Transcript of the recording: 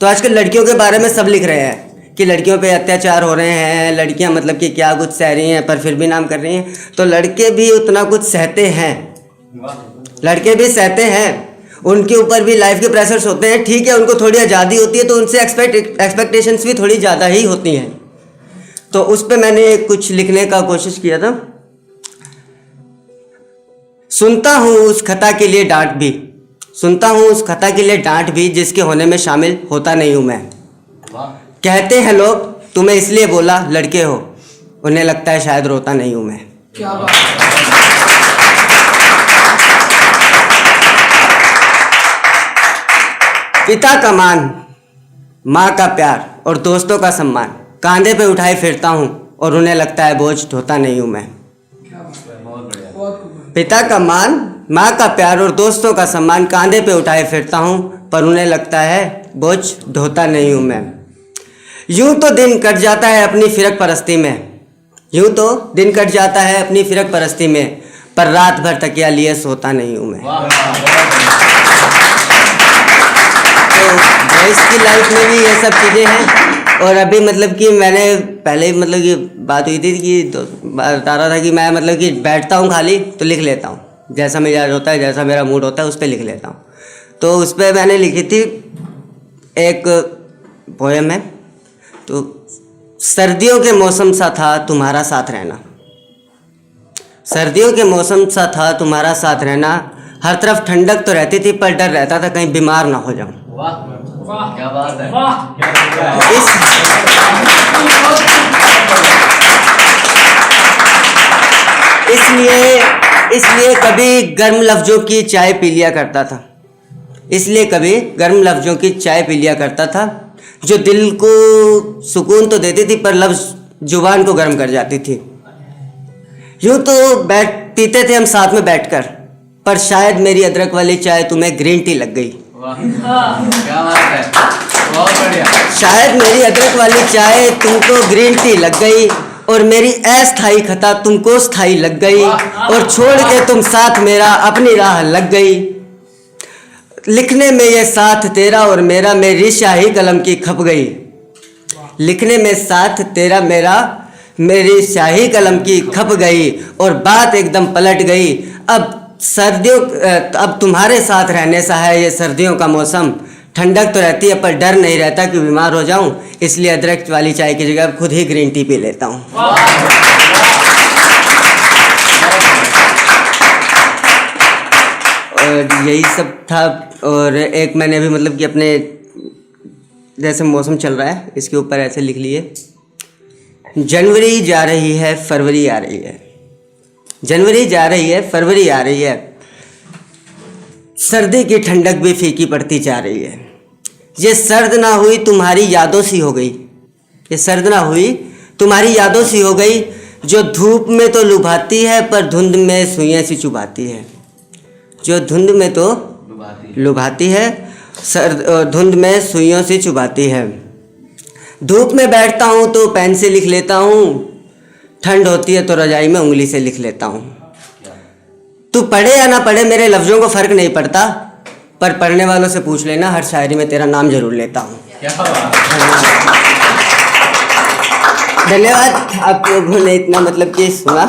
तो आजकल लड़कियों के बारे में सब लिख रहे हैं कि लड़कियों पे अत्याचार हो रहे हैं, लड़कियां मतलब कि क्या कुछ सह रही हैं पर फिर भी नाम कर रही हैं। तो लड़के भी उतना कुछ सहते हैं, लड़के भी सहते हैं, उनके ऊपर भी लाइफ के प्रेशर्स होते हैं। ठीक है, उनको थोड़ी आज़ादी होती है तो उनसे एक्सपेक्टेशंस भी थोड़ी ज़्यादा ही होती हैं। तो उस पर मैंने कुछ लिखने का कोशिश किया था। सुनता हूँ उस खता के लिए डांट भी, सुनता हूँ उस खता के लिए डांट भी जिसके होने में शामिल होता नहीं हूँ मैं। कहते हैं लोग तुम्हें इसलिए बोला लड़के हो, उन्हें लगता है शायद रोता नहीं हूँ मैं। क्या बात। पिता का मान, माँ का प्यार और दोस्तों का सम्मान कांधे पे उठाए फिरता हूँ और उन्हें लगता है बोझ ढोता नहीं हूँ मैं। पिता का मान, माँ का प्यार और दोस्तों का सम्मान कांधे पे उठाए फिरता हूँ पर उन्हें लगता है बोझ ढोता नहीं हूँ मैं। यूं तो दिन कट जाता है अपनी फिरक परस्ती में, यूं तो दिन कट जाता है अपनी फिरक परस्ती में, पर रात भर तकिया लिए सोता नहीं हूँ मैं। तो बॉयज़ की लाइफ में भी ये सब चीज़ें हैं। और अभी मतलब कि मैंने पहले ही मतलब कि बात हुई थी कि बता रहा था कि मैं मतलब कि बैठता हूँ खाली तो लिख लेता हूँ, जैसा मिजाज होता है, जैसा मेरा मूड होता है उस पर लिख लेता हूँ। तो उस पर मैंने लिखी थी एक पोएम है। तो सर्दियों के मौसम सा था तुम्हारा साथ रहना, सर्दियों के मौसम सा था तुम्हारा साथ रहना, हर तरफ ठंडक तो रहती थी पर डर रहता था कहीं बीमार ना हो जाऊं। वाह क्या बात है। इसलिए कभी गर्म लफ्जों की चाय पी लिया करता था, इसलिए कभी गर्म लफ्जों की चाय पी लिया करता था, जो दिल को सुकून तो देती थी पर लफ्ज जुबान को गर्म कर जाती थी। यूं तो पीते थे हम साथ में बैठकर, पर शायद मेरी अदरक वाली चाय तुम्हें ग्रीन टी लग गई। क्या बात है, बहुत बढ़िया। शायद मेरी अदरक वाली चाय तुमको ग्रीन टी लग गई और मेरी अस्थाई खता तुमको स्थाई लग गई, और छोड़ के तुम साथ मेरा अपनी राह लग गई। लिखने में ये साथ तेरा और मेरा मेरी शाही कलम की खप गई, लिखने में साथ तेरा मेरा मेरी शाही कलम की खप गई, और बात एकदम पलट गई। अब तुम्हारे साथ रहने सा है ये सर्दियों का मौसम, ठंडक तो रहती है पर डर नहीं रहता कि बीमार हो जाऊं, इसलिए अदरक वाली चाय की जगह खुद ही ग्रीन टी पी लेता हूं। और यही सब था। और एक मैंने भी मतलब कि अपने जैसे मौसम चल रहा है इसके ऊपर ऐसे लिख लिए। जनवरी जा रही है फरवरी आ रही है, जनवरी जा रही है फरवरी आ रही है, सर्दी की ठंडक भी फीकी पड़ती जा रही है। ये सर्द ना हुई तुम्हारी यादों सी हो गई, ये सर्द ना हुई तुम्हारी यादों सी हो गई, जो धूप में तो लुभाती है पर धुंध में सुइयां सी चुभाती है, जो धुंध में तो लुभाती है धुंध में सुइयों से चुभाती है। धूप में बैठता हूँ तो पेन से लिख लेता हूँ, ठंड होती है तो रजाई में उंगली से लिख लेता हूँ। तू पढ़े या ना पढ़े मेरे लफ्ज़ों को फ़र्क नहीं पड़ता, पर पढ़ने वालों से पूछ लेना हर शायरी में तेरा नाम जरूर लेता हूँ। धन्यवाद आप लोगों ने इतना मतलब कि सुना।